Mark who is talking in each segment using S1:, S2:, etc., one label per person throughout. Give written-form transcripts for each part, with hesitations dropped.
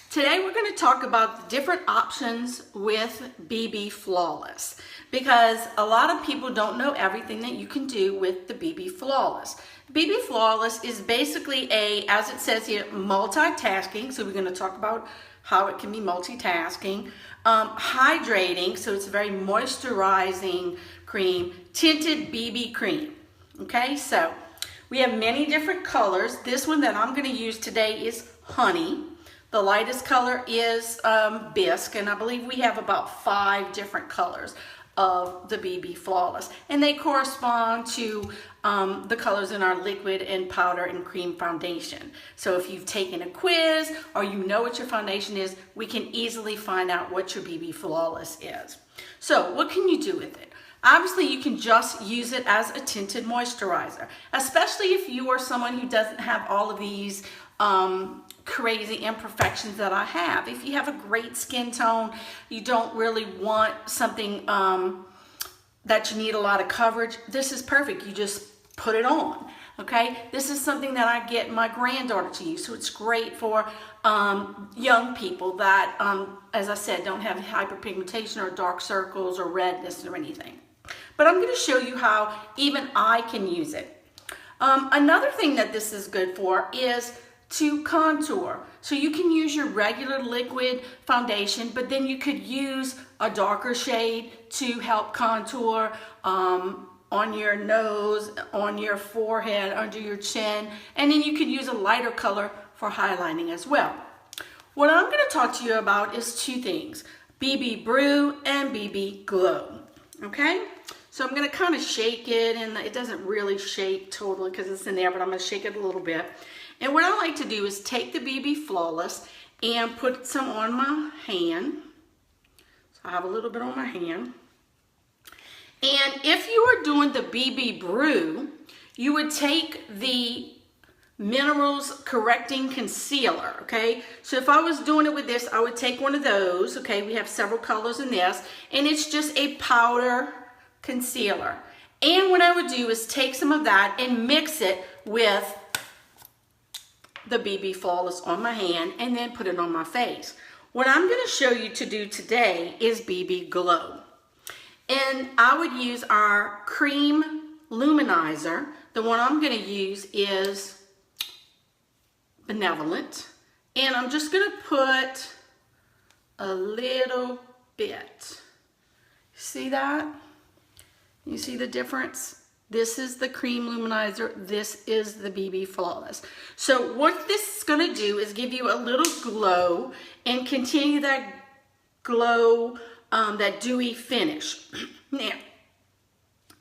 S1: Today we're going to talk about the different options with BB Flawless because a lot of people don't know everything that you can do with the BB Flawless. BB Flawless is basically as it says here, multitasking. So we're going to talk about how it can be multitasking. Hydrating, so it's a very moisturizing cream. Tinted BB cream. Okay, so we have many different colors. This one that I'm going to use today is Honey. The lightest color is Bisque, and I believe we have about 5 different colors of the BB Flawless, and they correspond to the colors in our liquid and powder and cream foundation. So if you've taken a quiz or you know what your foundation is, we can easily find out what your BB Flawless is. So what can you do with it? Obviously, you can just use it as a tinted moisturizer, especially if you are someone who doesn't have all of these crazy imperfections that I have. If you have a great skin tone, you don't really want something that you need a lot of coverage, this is perfect. You just put it on, okay? This is something that I get my granddaughter to use, so it's great for young people that, as I said, don't have hyperpigmentation or dark circles or redness or anything. But I'm going to show you how even I can use it. Another thing that this is good for is to contour. So you can use your regular liquid foundation, but then you could use a darker shade to help contour on your nose, on your forehead, under your chin, and then you could use a lighter color for highlighting as well. What I'm going to talk to you about is 2 things, BB Brew and BB Glow, okay? So I'm going to kind of shake it, and it doesn't really shake totally because it's in there, but I'm going to shake it a little bit. And what I like to do is take the BB Flawless and put some on my hand. So I have a little bit on my hand. And if you are doing the BB Brew, you would take the Minerals Correcting Concealer, okay? So if I was doing it with this, I would take one of those, okay? We have several colors in this, and it's just a powder concealer. And what I would do is take some of that and mix it with the BB Flawless on my hand and then put it on my face. What I'm going to show you to do today is BB Glow. And I would use our cream luminizer. The one I'm going to use is Benevolent. And I'm just going to put a little bit. See that? You see the difference? This is the cream luminizer. This is the BB Flawless. So what this is going to do is give you a little glow and continue that glow, that dewy finish. Now,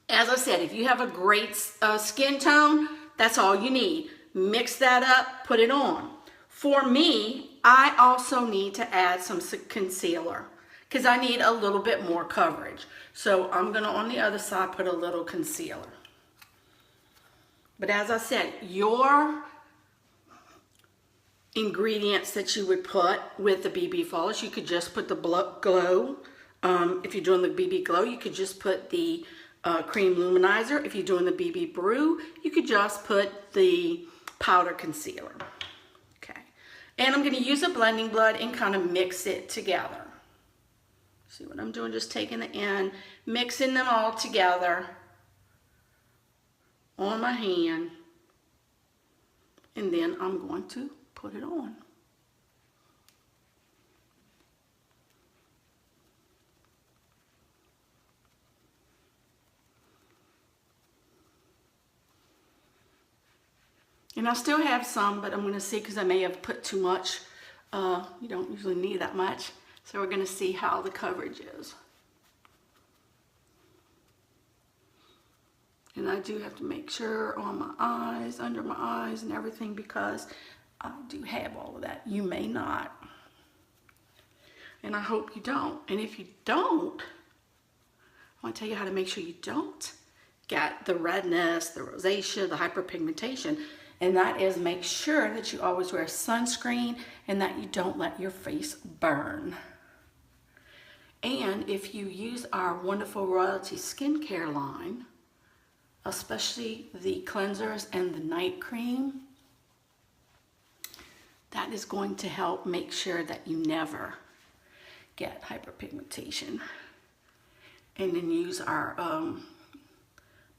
S1: as I said, if you have a great skin tone, that's all you need. Mix that up, put it on. For me, I also need to add some concealer because I need a little bit more coverage. So I'm going to, on the other side, put a little concealer. But as I said, your ingredients that you would put with the BB Flawless, you could just put the glow. If you're doing the BB Glow, you could just put the cream luminizer. If you're doing the BB Brew, you could just put the powder concealer. Okay. And I'm going to use a blending blade and kind of mix it together. See what I'm doing? Just taking it in, mixing them all together on my hand, and then I'm going to put it on. And I still have some, but I'm going to see because I may have put too much. You don't usually need that much. So we're going to see how the coverage is. And I do have to make sure on my eyes, under my eyes and everything, because I do have all of that. You may not. And I hope you don't. And if you don't, I want to tell you how to make sure you don't get the redness, the rosacea, the hyperpigmentation. And that is make sure that you always wear sunscreen and that you don't let your face burn. And if you use our wonderful Royalty skincare line, especially the cleansers and the night cream, that is going to help make sure that you never get hyperpigmentation. And then use our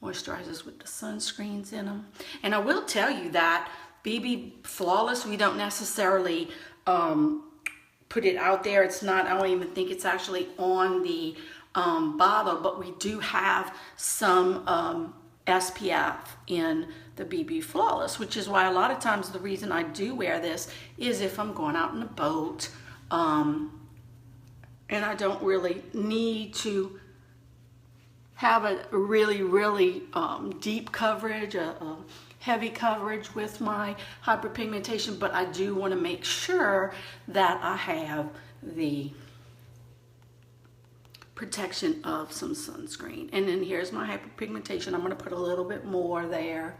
S1: moisturizers with the sunscreens in them. And I will tell you that BB Flawless, we don't necessarily put it out there. It's not, I don't even think it's actually on the bottle, but we do have some SPF in the BB Flawless, which is why a lot of times the reason I do wear this is if I'm going out in a boat and I don't really need to have a really deep coverage, a heavy coverage with my hyperpigmentation, but I do want to make sure that I have the protection of some sunscreen. And then here's my hyperpigmentation. I'm going to put a little bit more there,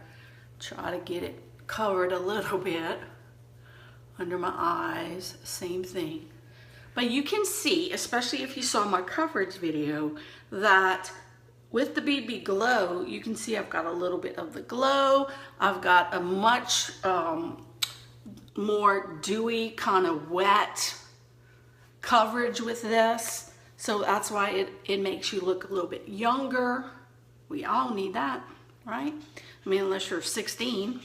S1: try to get it covered a little bit under my eyes, same thing. But you can see, especially if you saw my coverage video, that with the BB Glow, you can see I've got a little bit of the glow. I've got a much more dewy, kind of wet coverage with this. So that's why it makes you look a little bit younger. We all need that, right? I mean, unless you're 16.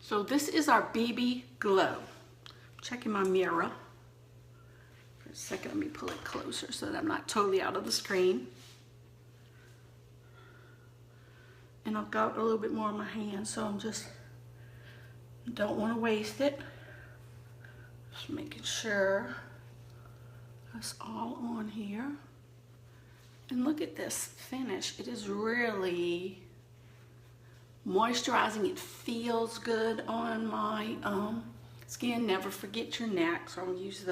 S1: So this is our BB Glow. Checking my mirror. For a second, let me pull it closer so that I'm not totally out of the screen. And I've got a little bit more in my hand, so I'm just, don't want to waste it. Just making sure that's all on here. And look at this finish. It is really moisturizing. It feels good on my skin. Never forget your neck. So I'm gonna use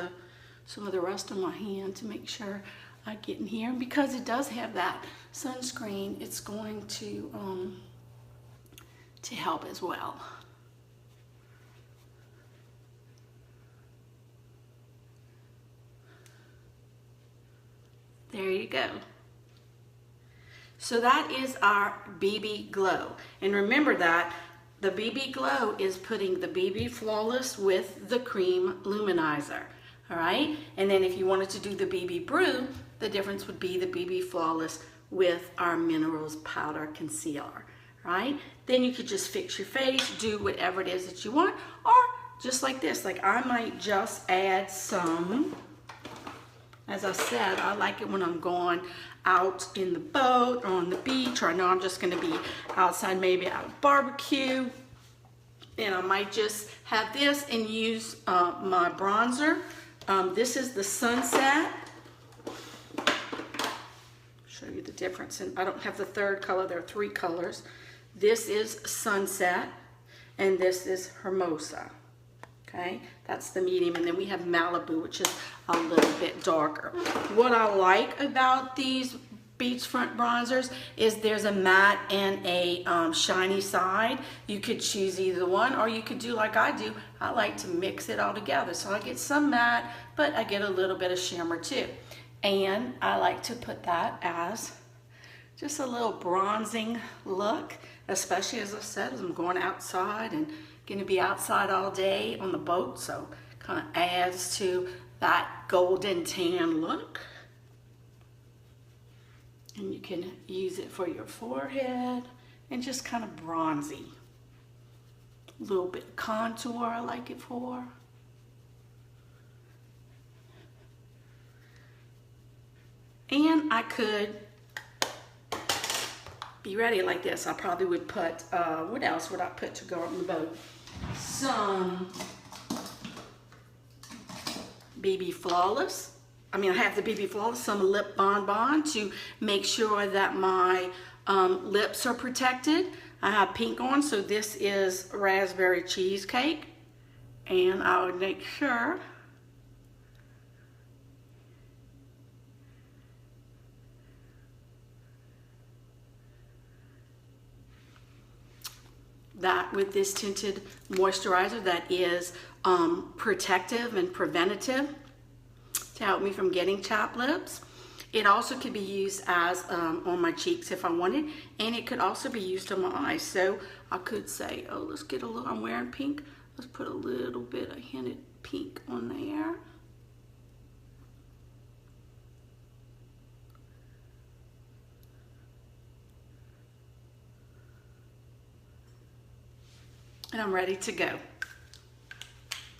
S1: some of the rest of my hand to make sure I get in here. And because it does have that sunscreen, it's going to help as well. There you go. So that is our BB Glow. And remember that the BB Glow is putting the BB Flawless with the cream luminizer. All right? And then if you wanted to do the BB Brew, the difference would be the BB Flawless with our Minerals Powder Concealer. Right? Then you could just fix your face, do whatever it is that you want, or just like this. Like I might just add some. As I said, I like it when I'm going out in the boat or on the beach, or I know I'm just going to be outside, maybe at a barbecue, and I might just have this and use my bronzer. This is the Sunset. Show you the difference. And I don't have the third color. There are 3 colors. This is Sunset, and this is Hermosa. Okay, that's the medium, and then we have Malibu, which is a little bit darker. What I like about these beachfront bronzers is there's a matte and a shiny side. You could choose either one, or you could do like I do. I like to mix it all together. So I get some matte, but I get a little bit of shimmer too. And I like to put that as just a little bronzing look, especially as I said, as I'm going outside and going to be outside all day on the boat, so kind of adds to that golden tan look. And you can use it for your forehead and just kind of bronzy. A little bit of contour I like it for. And I could be ready like this. I probably would put, what else would I put to go on the boat? Some BB Flawless. I mean, I have the BB Flawless, some lip bonbon to make sure that my lips are protected. I have pink on, so this is raspberry cheesecake. And I would make sure that with this tinted moisturizer that is protective and preventative to help me from getting chapped lips. It also could be used as on my cheeks if I wanted, and it could also be used on my eyes. So I could say, oh, let's get a little, I'm wearing pink. Let's put a little bit of hinted pink on there. And I'm ready to go.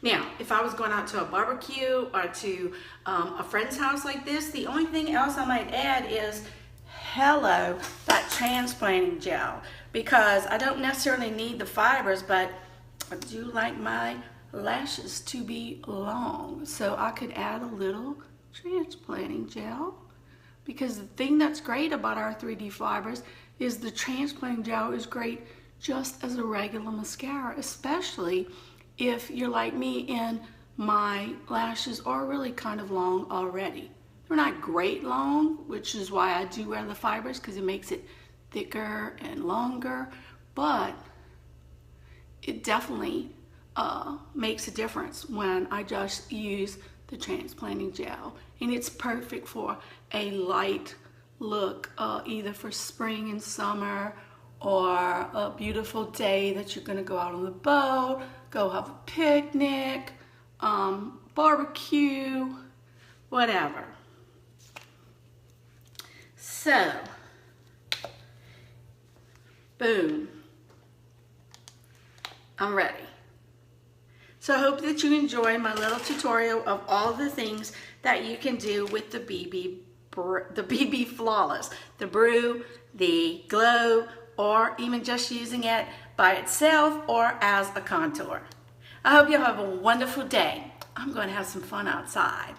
S1: Now, if I was going out to a barbecue or to a friend's house like this, the only thing else I might add is, hello, that transplanting gel. Because I don't necessarily need the fibers, but I do like my lashes to be long. So I could add a little transplanting gel. Because the thing that's great about our 3D fibers is the transplanting gel is great just as a regular mascara, especially if you're like me and my lashes are really kind of long already. They're not great long, which is why I do wear the fibers, because it makes it thicker and longer, but it definitely makes a difference when I just use the transplanting gel. And it's perfect for a light look, either for spring and summer, or a beautiful day that you're gonna go out on the boat, go have a picnic, barbecue, whatever. So, boom, I'm ready. So I hope that you enjoy my little tutorial of all the things that you can do with the BB Flawless, the Brew, the Glow, or even just using it by itself or as a contour. I hope you have a wonderful day. I'm going to have some fun outside.